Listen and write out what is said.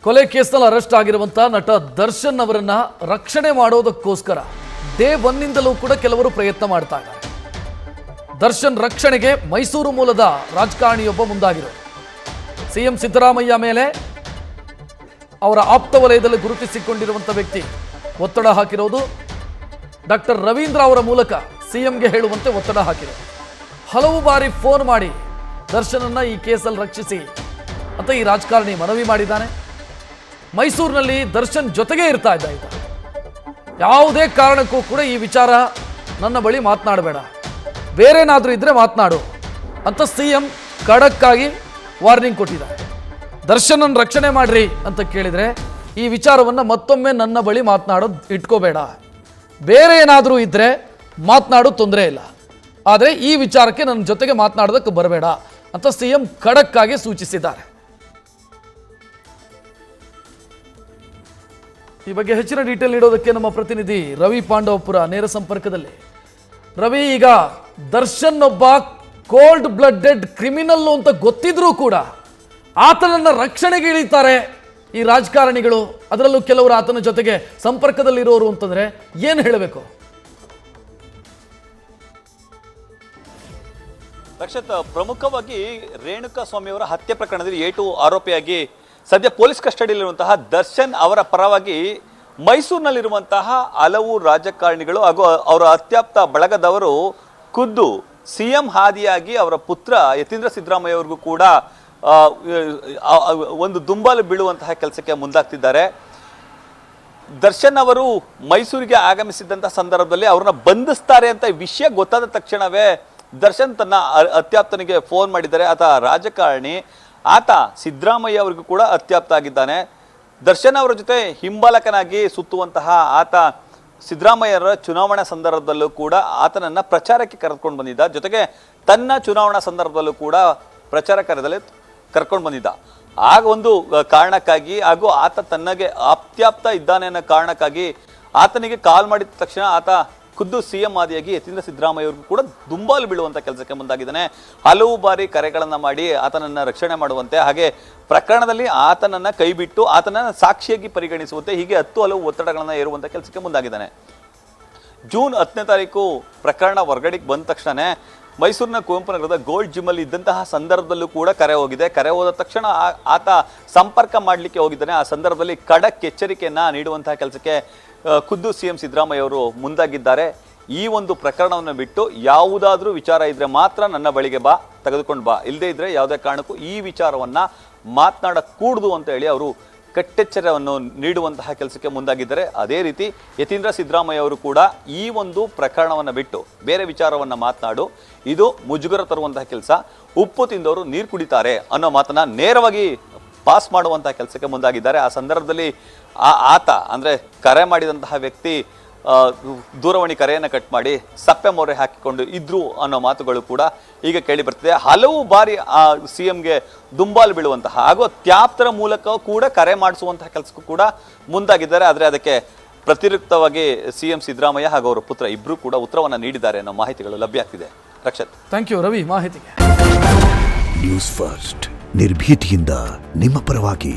ಕೊಲೆ ಕೇಸ್ನಲ್ಲಿ ಅರೆಸ್ಟ್ ಆಗಿರುವಂಥ ನಟ ದರ್ಶನ್ ಅವರನ್ನ ರಕ್ಷಣೆ ಮಾಡೋದಕ್ಕೋಸ್ಕರ ಡೇ ಒನ್ನಿಂದಲೂ ಕೂಡ ಕೆಲವರು ಪ್ರಯತ್ನ ಮಾಡ್ತಾ ಇದ್ದಾರೆ. ದರ್ಶನ್ ರಕ್ಷಣೆಗೆ ಮೈಸೂರು ಮೂಲದ ರಾಜಕಾರಣಿಯೊಬ್ಬ ಮುಂದಾಗಿರೋದು. ಸಿಎಂ ಸಿದ್ದರಾಮಯ್ಯ ಮೇಲೆ ಅವರ ಆಪ್ತ ವಲಯದಲ್ಲಿ ಗುರುತಿಸಿಕೊಂಡಿರುವಂಥ ವ್ಯಕ್ತಿ ಒತ್ತಡ ಹಾಕಿರೋದು. ಡಾಕ್ಟರ್ ರವೀಂದ್ರ ಅವರ ಮೂಲಕ ಸಿಎಂಗೆ ಹೇಳುವಂತೆ ಒತ್ತಡ ಹಾಕಿರೋದು. ಹಲವು ಬಾರಿ ಫೋನ್ ಮಾಡಿ ದರ್ಶನನ್ನ ಈ ಕೇಸಲ್ಲಿ ರಕ್ಷಿಸಿ ಅಂತ ಈ ರಾಜಕಾರಣಿ ಮನವಿ ಮಾಡಿದ್ದಾನೆ. ಮೈಸೂರಿನಲ್ಲಿ ದರ್ಶನ್ ಜೊತೆಗೆ ಇರ್ತಾ ಇದ್ದ ಈತ. ಯಾವುದೇ ಕಾರಣಕ್ಕೂ ಕೂಡ ಈ ವಿಚಾರ ನನ್ನ ಬಳಿ ಮಾತನಾಡಬೇಡ, ಬೇರೆನಾದರೂ ಇದ್ರೆ ಮಾತನಾಡು ಅಂತ ಸಿಎಂ ಖಡಕ್ಕಾಗಿ ವಾರ್ನಿಂಗ್ ಕೊಟ್ಟಿದ್ದಾರೆ. ದರ್ಶನನ್ನು ರಕ್ಷಣೆ ಮಾಡ್ರಿ ಅಂತ ಕೇಳಿದರೆ ಈ ವಿಚಾರವನ್ನು ಮತ್ತೊಮ್ಮೆ ನನ್ನ ಬಳಿ ಮಾತನಾಡೋದು ಇಟ್ಕೋಬೇಡ, ಬೇರೆ ಏನಾದರೂ ಇದ್ದರೆ ಮಾತನಾಡೋ ತೊಂದರೆ ಇಲ್ಲ, ಆದರೆ ಈ ವಿಚಾರಕ್ಕೆ ನನ್ನ ಜೊತೆಗೆ ಮಾತನಾಡೋದಕ್ಕೆ ಬರಬೇಡ ಅಂತ ಸಿಎಂ ಖಡಕ್ಕಾಗಿ ಸೂಚಿಸಿದ್ದಾರೆ. ಈ ಬಗ್ಗೆ ಹೆಚ್ಚಿನ ಡೀಟೇಲ್ ನೀಡೋದಕ್ಕೆ ನಮ್ಮ ಪ್ರತಿನಿಧಿ ರವಿ ಪಾಂಡವಪುರ ನೇರ ಸಂಪರ್ಕದಲ್ಲಿ. ರವಿ, ಈಗ ದರ್ಶನ್ ಒಬ್ಬ ಕೋಲ್ಡ್ ಬ್ಲಡೆಡ್ ಕ್ರಿಮಿನಲ್ ಅಂತ ಗೊತ್ತಿದ್ರೂ ಕೂಡ ಆತನನ್ನ ರಕ್ಷಣೆಗೆ ಇಳಿತಾರೆ ಈ ರಾಜಕಾರಣಿಗಳು, ಅದರಲ್ಲೂ ಕೆಲವರು ಆತನ ಜೊತೆಗೆ ಸಂಪರ್ಕದಲ್ಲಿರೋರು ಅಂತಂದ್ರೆ ಏನು ಹೇಳಬೇಕು? ರಕ್ಷತ್, ಪ್ರಮುಖವಾಗಿ ರೇಣುಕಾ ಸ್ವಾಮಿ ಅವರ ಹತ್ಯೆ ಪ್ರಕರಣದಲ್ಲಿ A2 ಆರೋಪಿಯಾಗಿ ಸದ್ಯ ಪೊಲೀಸ್ ಕಸ್ಟಡಿಯಲ್ಲಿರುವಂತಹ ದರ್ಶನ್ ಅವರ ಪರವಾಗಿ ಮೈಸೂರಿನಲ್ಲಿರುವಂತಹ ಹಲವು ರಾಜಕಾರಣಿಗಳು ಹಾಗೂ ಅವರ ಅತ್ಯಾಪ್ತ ಬಳಗದವರು ಖುದ್ದು ಸಿಎಂ ಹಾದಿಯಾಗಿ ಅವರ ಪುತ್ರ ಯತೀಂದ್ರ ಸಿದ್ದರಾಮಯ್ಯ ಅವರಿಗೂ ಕೂಡ ಒಂದು ದುಂಬಾಲು ಬೀಳುವಂತಹ ಕೆಲಸಕ್ಕೆ ಮುಂದಾಗ್ತಿದ್ದಾರೆ. ದರ್ಶನ್ ಅವರು ಮೈಸೂರಿಗೆ ಆಗಮಿಸಿದಂತಹ ಸಂದರ್ಭದಲ್ಲಿ ಅವ್ರನ್ನ ಬಂಧಿಸ್ತಾರೆ ಅಂತ ವಿಷಯ ಗೊತ್ತಾದ ತಕ್ಷಣವೇ ದರ್ಶನ್ ತನ್ನ ಅತ್ಯಾಪ್ತನಿಗೆ ಫೋನ್ ಮಾಡಿದ್ದಾರೆ. ಆತ ರಾಜಕಾರಣಿ, ಆತ ಸಿದ್ದರಾಮಯ್ಯ ಅವರಿಗೂ ಕೂಡ ಅತ್ಯಾಪ್ತ ಆಗಿದ್ದಾನೆ. ದರ್ಶನ್ ಅವರ ಜೊತೆ ಹಿಂಬಾಲಕನಾಗಿ ಸುತ್ತುವಂತಹ ಆತ ಸಿದ್ದರಾಮಯ್ಯರ ಚುನಾವಣಾ ಸಂದರ್ಭದಲ್ಲೂ ಕೂಡ ಆತನನ್ನ ಪ್ರಚಾರಕ್ಕೆ ಕರೆದುಕೊಂಡು ಬಂದಿದ್ದ. ಜೊತೆಗೆ ತನ್ನ ಚುನಾವಣಾ ಸಂದರ್ಭದಲ್ಲೂ ಕೂಡ ಪ್ರಚಾರ ಕಾರ್ಯದಲ್ಲಿ ಕರ್ಕೊಂಡು ಬಂದಿದ್ದ. ಆಗ ಒಂದು ಕಾರಣಕ್ಕಾಗಿ ಹಾಗೂ ಆತ ತನ್ನಗೆ ಅತ್ಯಾಪ್ತ ಇದ್ದಾನೆ ಅನ್ನೋ ಕಾರಣಕ್ಕಾಗಿ ಆತನಿಗೆ ಕಾಲ್ ಮಾಡಿದ ತಕ್ಷಣ ಆತ ಖುದ್ದು ಸಿಎಂ ಆದಿಯಾಗಿ ಯತೀಂದ್ರ ಸಿದ್ದರಾಮಯ್ಯ ಅವ್ರಿಗೂ ಕೂಡ ದುಂಬಾಲು ಬೀಳುವಂಥ ಕೆಲಸಕ್ಕೆ ಮುಂದಾಗಿದ್ದಾನೆ. ಹಲವು ಬಾರಿ ಕರೆಗಳನ್ನು ಮಾಡಿ ಆತನನ್ನು ರಕ್ಷಣೆ ಮಾಡುವಂತೆ, ಹಾಗೆ ಪ್ರಕರಣದಲ್ಲಿ ಆತನನ್ನು ಕೈಬಿಟ್ಟು ಆತನನ್ನು ಸಾಕ್ಷಿಯಾಗಿ ಪರಿಗಣಿಸುವಂತೆ, ಹೀಗೆ ಹಲವು ಒತ್ತಡಗಳನ್ನು ಹೇರುವಂಥ ಕೆಲಸಕ್ಕೆ ಮುಂದಾಗಿದ್ದಾನೆ. ಜೂನ್ 10ನೇ ತಾರೀಕು ಪ್ರಕರಣ ಹೊರಗಡೆಗೆ ಬಂದ ತಕ್ಷಣ ಮೈಸೂರಿನ ಕುವೆಂಪು ನಗರದ ಗೋಲ್ಡ್ ಜಿಮ್ಮಲ್ಲಿ ಇದ್ದಂತಹ ಸಂದರ್ಭದಲ್ಲೂ ಕೂಡ ಕರೆ ಹೋಗಿದೆ. ಕರೆ ಹೋದ ತಕ್ಷಣ ಆತ ಸಂಪರ್ಕ ಮಾಡಲಿಕ್ಕೆ ಹೋಗಿದ್ದಾನೆ. ಆ ಸಂದರ್ಭದಲ್ಲಿ ಖಡಕ್ ಎಚ್ಚರಿಕೆಯನ್ನು ನೀಡುವಂತಹ ಕೆಲಸಕ್ಕೆ ಖುದ್ದು ಸಿಎಂ ಸಿದ್ದರಾಮಯ್ಯ ಅವರು ಮುಂದಾಗಿದ್ದಾರೆ. ಈ ಒಂದು ಪ್ರಕರಣವನ್ನು ಬಿಟ್ಟು ಯಾವುದಾದ್ರೂ ವಿಚಾರ ಇದ್ರೆ ಮಾತ್ರ ನನ್ನ ಬಳಿಗೆ ಬಾ, ತೆಗೆದುಕೊಂಡು ಬಾ, ಇಲ್ಲದೇ ಇದ್ರೆ ಯಾವುದೇ ಕಾರಣಕ್ಕೂ ಈ ವಿಚಾರವನ್ನ ಮಾತನಾಡಕೂಡದು ಅಂತ ಹೇಳಿ ಅವರು ಕಟ್ಟೆಚ್ಚರವನ್ನು ನೀಡುವಂತಹ ಕೆಲಸಕ್ಕೆ ಮುಂದಾಗಿದ್ದಾರೆ. ಅದೇ ರೀತಿ ಯತೀಂದ್ರ ಸಿದ್ದರಾಮಯ್ಯ ಅವರು ಕೂಡ ಈ ಒಂದು ಪ್ರಕರಣವನ್ನು ಬಿಟ್ಟು ಬೇರೆ ವಿಚಾರವನ್ನು ಮಾತನಾಡು, ಇದು ಮುಜುಗರ ತರುವಂತಹ ಕೆಲಸ, ಉಪ್ಪು ತಿಂದವರು ನೀರು ಕುಡಿತಾರೆ ಅನ್ನೋ ಮಾತನ್ನ ನೇರವಾಗಿ ಪಾಸ್ ಮಾಡುವಂತಹ ಕೆಲಸಕ್ಕೆ ಮುಂದಾಗಿದ್ದಾರೆ. ಆ ಸಂದರ್ಭದಲ್ಲಿ ಆತ ಅಂದರೆ ಕರೆ ಮಾಡಿದಂತಹ ವ್ಯಕ್ತಿ ದೂರವಾಣಿ ಕರೆಯನ್ನು ಕಟ್ ಮಾಡಿ ಸಪ್ಪೆ ಮೊರೆ ಹಾಕಿಕೊಂಡು ಇದ್ರು ಅನ್ನೋ ಮಾತುಗಳು ಕೂಡ ಈಗ ಕೇಳಿ ಬರ್ತಿದೆ. ಹಲವು ಬಾರಿ ಆ ಸಿಎಂಗೆ ದುಂಬಾಲು ಬೀಳುವಂತಹ ಹಾಗೂ ತ್ಯಾಪ್ತರ ಮೂಲಕ ಕೂಡ ಕರೆ ಮಾಡಿಸುವಂತಹ ಕೆಲಸಕ್ಕೂ ಕೂಡ ಮುಂದಾಗಿದ್ದಾರೆ. ಆದರೆ ಅದಕ್ಕೆ ಪ್ರತಿಯುಕ್ತವಾಗಿ ಸಿಎಂ ಸಿದ್ದರಾಮಯ್ಯ ಹಾಗೂ ಅವರ ಪುತ್ರ ಇಬ್ಬರು ಕೂಡ ಉತ್ತರವನ್ನು ನೀಡಿದ್ದಾರೆ ಅನ್ನೋ ಮಾಹಿತಿಗಳು ಲಭ್ಯ ಆಗ್ತಿದೆ. ರಕ್ಷತ್, ಥ್ಯಾಂಕ್ ಯು ರವಿ ಮಾಹಿತಿಗೆ. ನ್ಯೂಸ್ ಫಸ್ಟ್ ನಿರ್ಭೀತಿಯಿಂದ ನಿಮ್ಮ ಪರವಾಗಿ.